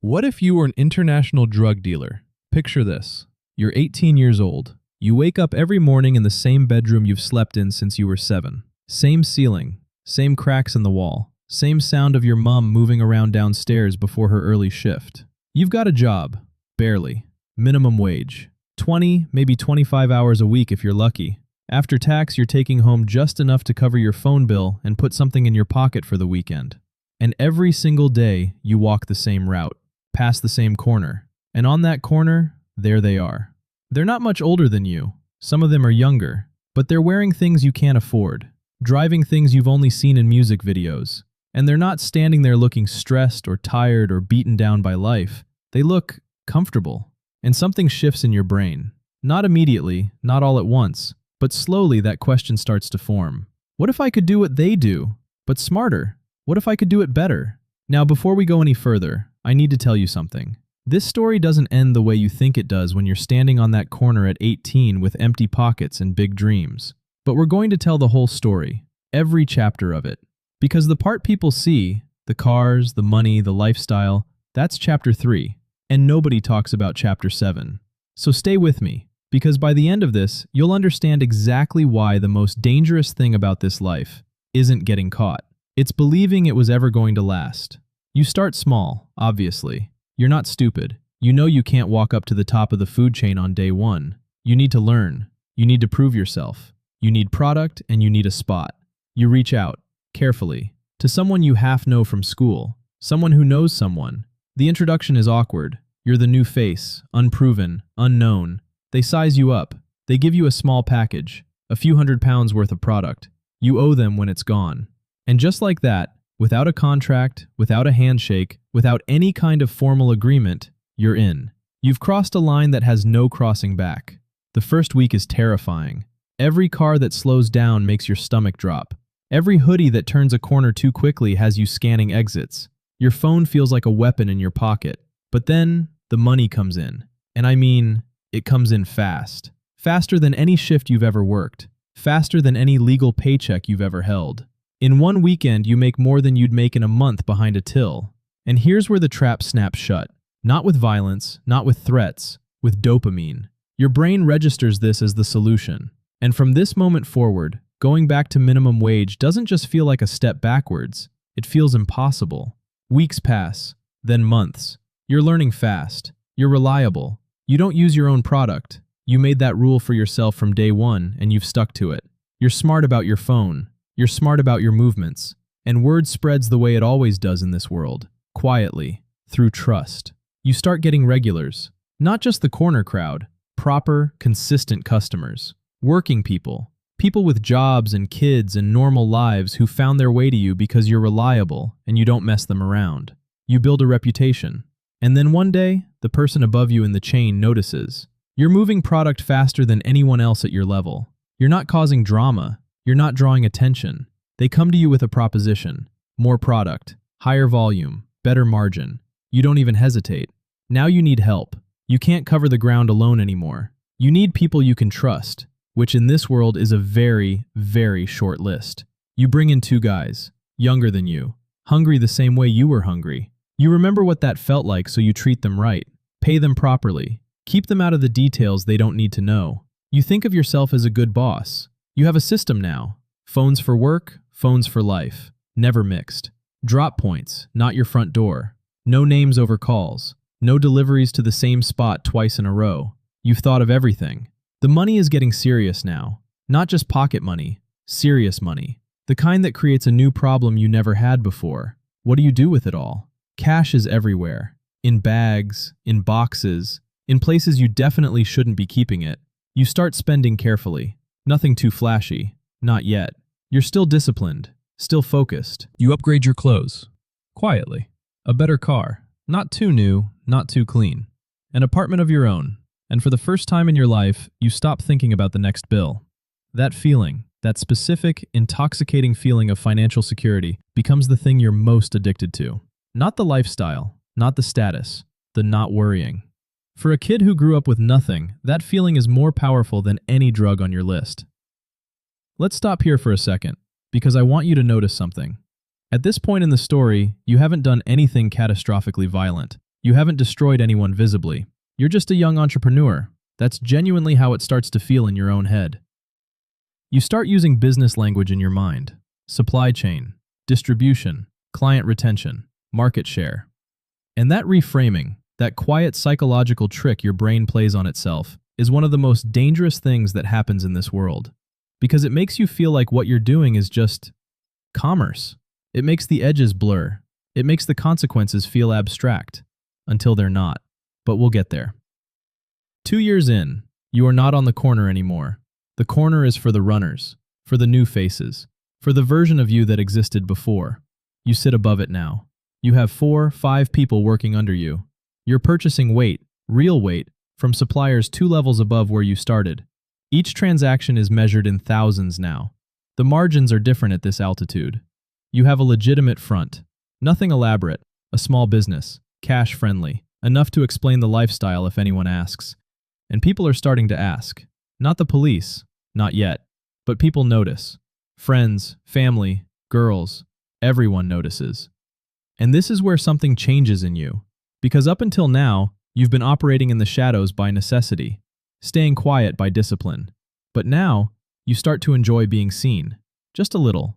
What if you were an international drug dealer? Picture this. You're 18 years old. You wake up every morning in the same bedroom you've slept in since you were 7. Same ceiling, same cracks in the wall, same sound of your mom moving around downstairs before her early shift. You've got a job, barely. Minimum wage. 20, maybe 25 hours a week if you're lucky. After tax, you're taking home just enough to cover your phone bill and put something in your pocket for the weekend. And every single day, you walk the same route, past the same corner. And on that corner, there they are. They're not much older than you. Some of them are younger, but they're wearing things you can't afford, driving things you've only seen in music videos. And they're not standing there looking stressed or tired or beaten down by life. They look comfortable. And something shifts in your brain. Not immediately, not all at once, but slowly that question starts to form. What if I could do what they do, but smarter? What if I could do it better? Now, before we go any further, I need to tell you something. This story doesn't end the way you think it does when you're standing on that corner at 18 with empty pockets and big dreams. But we're going to tell the whole story, every chapter of it. Because the part people see, the cars, the money, the lifestyle, that's chapter 3. And nobody talks about chapter 7. So stay with me, because by the end of this, you'll understand exactly why the most dangerous thing about this life isn't getting caught. It's believing it was ever going to last. You start small, obviously. You're not stupid. You know you can't walk up to the top of the food chain on day 1. You need to learn. You need to prove yourself. You need product and you need a spot. You reach out, carefully, to someone you half know from school, someone who knows someone. The introduction is awkward. You're the new face, unproven, unknown. They size you up. They give you a small package, a few £100 worth of product. You owe them when it's gone. And just like that, without a contract, without a handshake, without any kind of formal agreement, you're in. You've crossed a line that has no crossing back. The first week is terrifying. Every car that slows down makes your stomach drop. Every hoodie that turns a corner too quickly has you scanning exits. Your phone feels like a weapon in your pocket. But then, the money comes in. And I mean, it comes in fast. Faster than any shift you've ever worked. Faster than any legal paycheck you've ever held. In one weekend, you make more than you'd make in a month behind a till. And here's where the trap snaps shut. Not with violence, not with threats, with dopamine. Your brain registers this as the solution. And from this moment forward, going back to minimum wage doesn't just feel like a step backwards. It feels impossible. Weeks pass, then months. You're learning fast. You're reliable. You don't use your own product. You made that rule for yourself from day 1 and you've stuck to it. You're smart about your phone. You're smart about your movements. And word spreads the way it always does in this world. Quietly, through trust. You start getting regulars. Not just the corner crowd. Proper, consistent customers. Working people. People with jobs and kids and normal lives who found their way to you because you're reliable and you don't mess them around. You build a reputation. And then one day, the person above you in the chain notices. You're moving product faster than anyone else at your level. You're not causing drama. You're not drawing attention. They come to you with a proposition. More product, higher volume, better margin. You don't even hesitate. Now you need help. You can't cover the ground alone anymore. You need people you can trust, which in this world is a very, very short list. You bring in 2 guys, younger than you, hungry the same way you were hungry. You remember what that felt like, so you treat them right. Pay them properly. Keep them out of the details they don't need to know. You think of yourself as a good boss. You have a system now. Phones for work, phones for life. Never mixed. Drop points, not your front door. No names over calls. No deliveries to the same spot twice in a row. You've thought of everything. The money is getting serious now. Not just pocket money. Serious money. The kind that creates a new problem you never had before. What do you do with it all? Cash is everywhere. In bags, in boxes, in places you definitely shouldn't be keeping it. You start spending carefully. Nothing too flashy. Not yet. You're still disciplined. Still focused. You upgrade your clothes. Quietly. A better car. Not too new, not too clean. An apartment of your own. And for the first time in your life, you stop thinking about the next bill. That feeling, that specific, intoxicating feeling of financial security, becomes the thing you're most addicted to. Not the lifestyle, not the status, the not worrying. For a kid who grew up with nothing, that feeling is more powerful than any drug on your list. Let's stop here for a second, because I want you to notice something. At this point in the story, you haven't done anything catastrophically violent. You haven't destroyed anyone visibly. You're just a young entrepreneur. That's genuinely how it starts to feel in your own head. You start using business language in your mind. Supply chain, distribution, client retention, market share. And that reframing, that quiet psychological trick your brain plays on itself, is one of the most dangerous things that happens in this world. Because it makes you feel like what you're doing is just commerce. It makes the edges blur. It makes the consequences feel abstract. Until they're not. But we'll get there. 2 years in, you are not on the corner anymore. The corner is for the runners, for the new faces, for the version of you that existed before. You sit above it now. You have 4, 5 people working under you. You're purchasing weight, real weight, from suppliers 2 levels above where you started. Each transaction is measured in thousands now. The margins are different at this altitude. You have a legitimate front. Nothing elaborate, a small business, cash-friendly, enough to explain the lifestyle if anyone asks. And people are starting to ask. Not the police, not yet, but people notice. Friends, family, girls, everyone notices. And this is where something changes in you. Because up until now, you've been operating in the shadows by necessity, staying quiet by discipline. But now, you start to enjoy being seen. Just a little.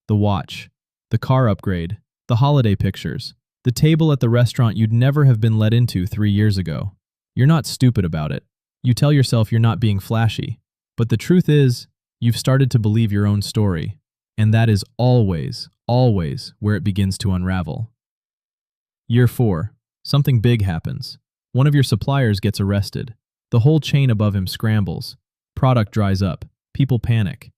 The watch, the car upgrade, the holiday pictures, the table at the restaurant you'd never have been let into 3 years ago. You're not stupid about it. You tell yourself you're not being flashy. But the truth is, you've started to believe your own story. And that is always, always where it begins to unravel. Year 4. Something big happens. One of your suppliers gets arrested. The whole chain above him scrambles. Product dries up. People panic.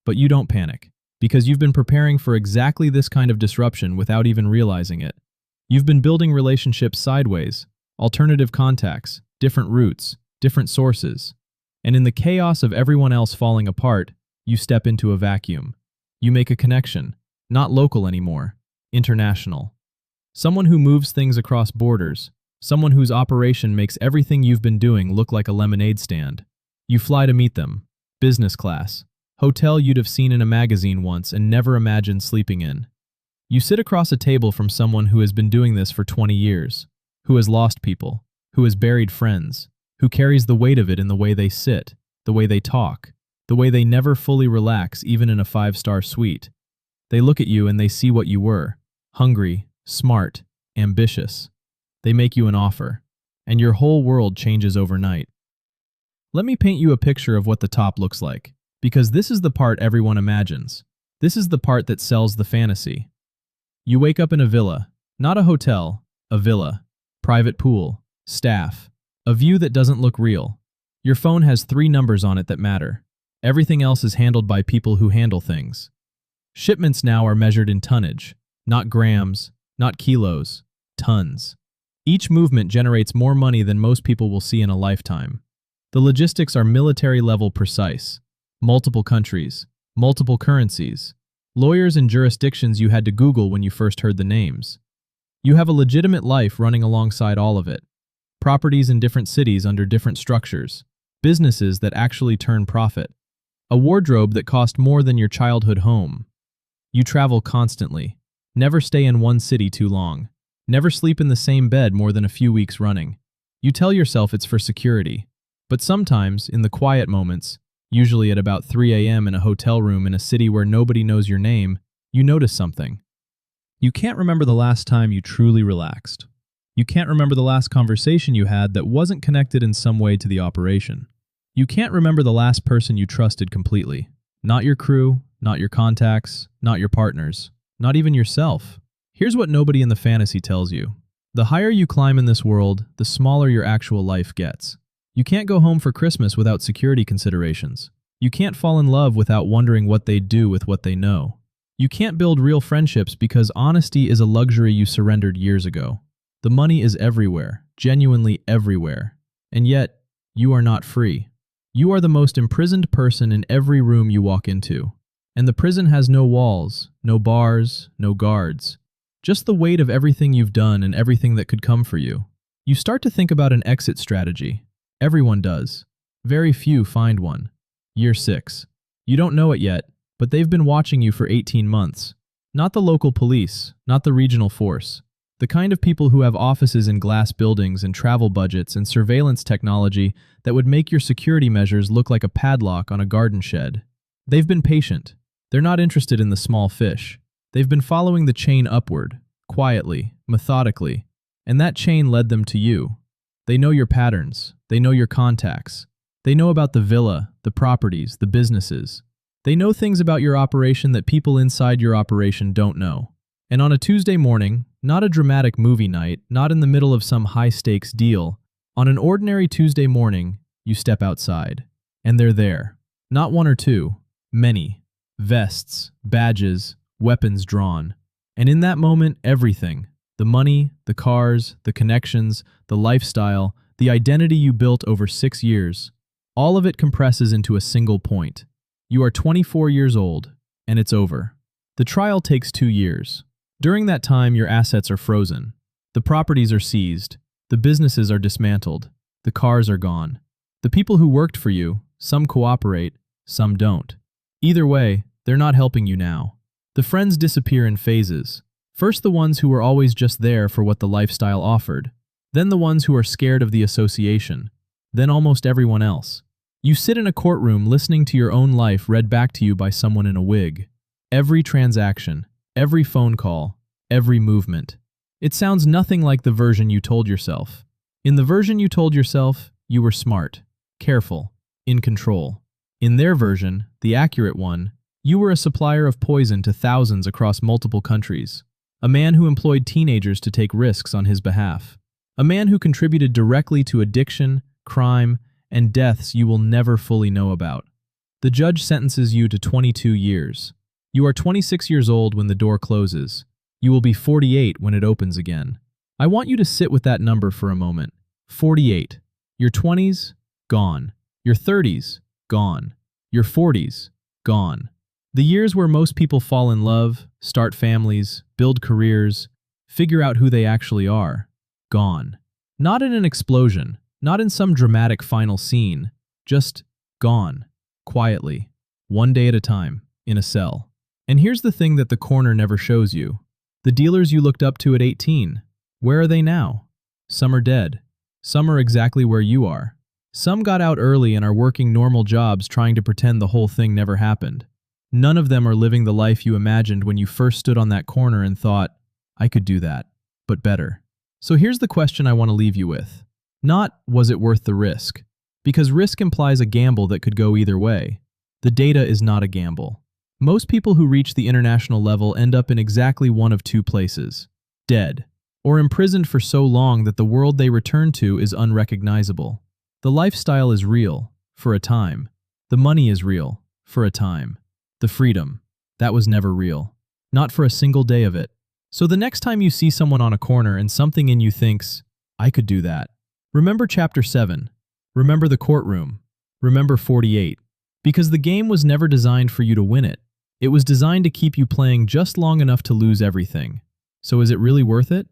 But you don't panic, because you've been preparing for exactly this kind of disruption without even realizing it. You've been building relationships sideways, alternative contacts, different routes, different sources. And in the chaos of everyone else falling apart, you step into a vacuum. You make a connection, not local anymore, international. Someone who moves things across borders, someone whose operation makes everything you've been doing look like a lemonade stand. You fly to meet them, business class, hotel you'd have seen in a magazine once and never imagined sleeping in. You sit across a table from someone who has been doing this for 20 years, who has lost people, who has buried friends, who carries the weight of it in the way they sit, the way they talk, the way they never fully relax even in a 5-star suite. They look at you and they see what you were, hungry, smart, ambitious. They make you an offer, and your whole world changes overnight. Let me paint you a picture of what the top looks like, because this is the part everyone imagines. This is the part that sells the fantasy. You wake up in a villa, not a hotel, a villa, private pool, staff, a view that doesn't look real. Your phone has 3 numbers on it that matter. Everything else is handled by people who handle things. Shipments now are measured in tonnage, not grams, not kilos, tons. Each movement generates more money than most people will see in a lifetime. The logistics are military-level precise. Multiple countries, multiple currencies, lawyers and jurisdictions you had to Google when you first heard the names. You have a legitimate life running alongside all of it. Properties in different cities under different structures. Businesses that actually turn profit. A wardrobe that cost more than your childhood home. You travel constantly. Never stay in one city too long. Never sleep in the same bed more than a few weeks running. You tell yourself it's for security. But sometimes, in the quiet moments, usually at about 3 a.m. in a hotel room in a city where nobody knows your name, you notice something. You can't remember the last time you truly relaxed. You can't remember the last conversation you had that wasn't connected in some way to the operation. You can't remember the last person you trusted completely. Not your crew, not your contacts, not your partners, not even yourself. Here's what nobody in the fantasy tells you. The higher you climb in this world, the smaller your actual life gets. You can't go home for Christmas without security considerations. You can't fall in love without wondering what they'd do with what they know. You can't build real friendships because honesty is a luxury you surrendered years ago. The money is everywhere, genuinely everywhere. And yet, you are not free. You are the most imprisoned person in every room you walk into. And the prison has no walls, no bars, no guards. Just the weight of everything you've done and everything that could come for you. You start to think about an exit strategy. Everyone does. Very few find one. Year 6. You don't know it yet, but they've been watching you for 18 months. Not the local police, not the regional force. The kind of people who have offices in glass buildings and travel budgets and surveillance technology that would make your security measures look like a padlock on a garden shed. They've been patient. They're not interested in the small fish. They've been following the chain upward, quietly, methodically, and that chain led them to you. They know your patterns. They know your contacts. They know about the villa, the properties, the businesses. They know things about your operation that people inside your operation don't know. And on a Tuesday morning, not a dramatic movie night, not in the middle of some high-stakes deal, on an ordinary Tuesday morning, you step outside. And they're there. Not one or two, many. Vests, badges, weapons drawn. And in that moment, everything, the money, the cars, the connections, the lifestyle, the identity you built over 6 years, all of it compresses into a single point. You are 24 years old, and it's over. The trial takes 2 years. During that time, your assets are frozen. The properties are seized. The businesses are dismantled. The cars are gone. The people who worked for you, some cooperate, some don't. Either way, they're not helping you now. The friends disappear in phases. First the ones who were always just there for what the lifestyle offered. Then the ones who are scared of the association. Then almost everyone else. You sit in a courtroom listening to your own life read back to you by someone in a wig. Every transaction, every phone call, every movement. It sounds nothing like the version you told yourself. In the version you told yourself, you were smart, careful, in control. In their version, the accurate one, you were a supplier of poison to thousands across multiple countries. A man who employed teenagers to take risks on his behalf. A man who contributed directly to addiction, crime, and deaths you will never fully know about. The judge sentences you to 22 years. You are 26 years old when the door closes. You will be 48 when it opens again. I want you to sit with that number for a moment. 48. Your 20s? Gone. Your 30s? Gone. Your 40s? Gone. The years where most people fall in love, start families, build careers, figure out who they actually are. Gone. Not in an explosion, not in some dramatic final scene, just gone, quietly, one day at a time, in a cell. And here's the thing that the coroner never shows you. The dealers you looked up to at 18, where are they now? Some are dead. Some are exactly where you are. Some got out early and are working normal jobs trying to pretend the whole thing never happened. None of them are living the life you imagined when you first stood on that corner and thought, I could do that, but better. So here's the question I want to leave you with. Not, was it worth the risk? Because risk implies a gamble that could go either way. The data is not a gamble. Most people who reach the international level end up in exactly one of two places. Dead, or imprisoned for so long that the world they return to is unrecognizable. The lifestyle is real, for a time. The money is real, for a time. The freedom, that was never real. Not for a single day of it. So the next time you see someone on a corner and something in you thinks, I could do that. Remember Chapter 7. Remember the courtroom. Remember 48. Because the game was never designed for you to win it. It was designed to keep you playing just long enough to lose everything. So is it really worth it?